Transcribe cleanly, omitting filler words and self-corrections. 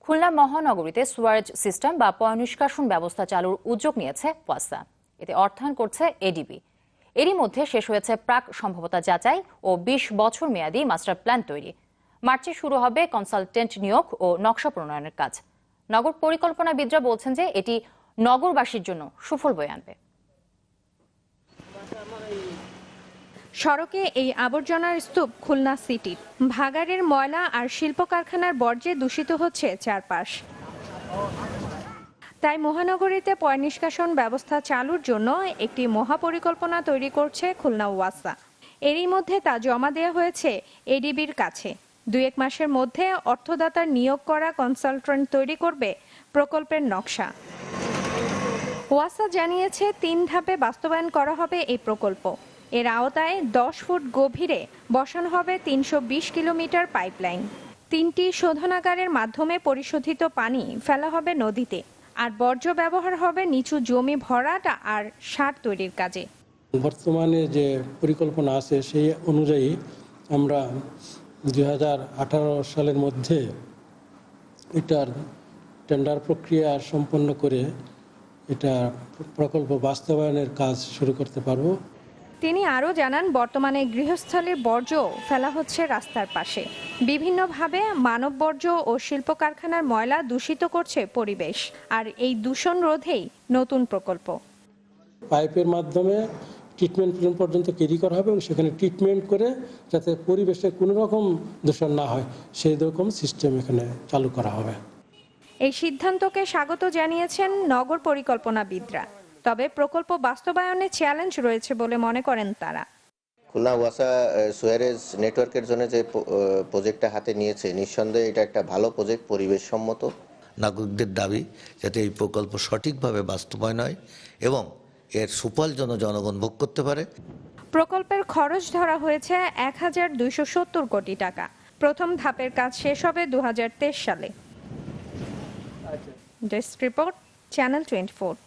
খুলনা মহানগরীতে Suarez system বা পয়ঃনিষ্কাশন ব্যবস্থা চালুর উদ্যোগ নিয়েছে ওয়াসা। এতে অর্থায়ন করছে এডিবি। এরই মধ্যে শেষ হয়েছে প্রাক সম্ভাব্যতা যাচাই ও ২০ বছর মেয়াদী মাস্টার প্ল্যান তৈরি। মার্চে শুরু হবে কনসালটেন্ট নিয়োগ ও নকশা প্রণয়নের কাজ। নগর পরিকল্পনাবিদরা বলছেন যে এটি নগরবাসীর জন্য সুফল বয়ে আনবে। সড়কে এই আবর্জনার স্তূপ খুলনা সিটির। ভাগাড়ের ময়লা আর শিল্প কারখানার বর্জ্যে দূষিত হচ্ছে চারপাশ। তাই মহানগরীতে পয়ঃনিষ্কাশন ব্যবস্থা চালুর জন্য একটি মহাপরিকল্পনা তৈরি করছে খুলনা ওয়াসা। এরই মধ্যে তা জমা দেওয়া হয়েছে এডিবির কাছে। ২-১ মাসের মধ্যে অর্থদাতার নিয়োগ করা কনসালটেন্ট তৈরি করবে প্রকল্পের নকশা। ওয়াসা জানিয়েছে ৩ ধাপে বাস্তবায়ন করা হবে এই প্রকল্প। এর আওতায় ১০ ফুট গভীরে বসানো হবে ৩২০ কিলোমিটার পাইপলাইন। ৩টি শোধনাগারের মাধ্যমে পরিশোধিত পানি ফেলা হবে নদীতে, আর বর্জ্য ব্যবহার হবে নিচু জমি ভরাট আর সার তৈরির কাজে। বর্তমানে যে পরিকল্পনা আছে সেই অনুযায়ী আমরা ২০১৮ সালের মধ্যে এটার টেন্ডার প্রক্রিয়া সম্পন্ন করে এটা প্রকল্প বাস্তবায়নের কাজ শুরু করতে পারবো। তিনি আরও জানান, বর্তমানে গৃহস্থলীর বর্জ্য ফেলা হচ্ছে রাস্তার পাশে। বিভিন্নভাবে মানব বর্জ্য ও শিল্প কারখানার ময়লা দূষিত করছে পরিবেশ, আর এই দূষণ রোধেই নতুন প্রকল্প। পাইপের মাধ্যমে ট্রিটমেন্ট প্ল্যান্ট পর্যন্ত ক্যারি করা হবে এবং সেখানে ট্রিটমেন্ট করে যাতে পরিবেশে কোনো রকম দূষণ না হয় সেই রকম সিস্টেম এখানে চালু করা হবে। এই সিদ্ধান্তকে স্বাগত জানিয়েছেন নগর পরিকল্পনাবিদরা। তবে প্রকল্প বাস্তবায়নে চ্যালেঞ্জ রয়েছে বলে মনে করেন তারা। খুলনা ওয়াসা সুয়ারেজ নেটওয়ার্কের জন্য যে প্রজেক্টটা হাতে নিয়েছে, নিঃসন্দেহে এটা একটা ভালো প্রজেক্ট, পরিবেশ সম্মত। নাগরিকদের দাবি যাতে এই প্রকল্প সঠিকভাবে বাস্তবায়ন হয় এবং এর সুফল যেন জনগণ ভোগ করতে পারে। প্রকল্পের খরচ ধরা হয়েছে ১,২৭০ কোটি টাকা। প্রথম ধাপের কাজ শেষ হবে ২০২৩ সালে। Desk report, channel 24।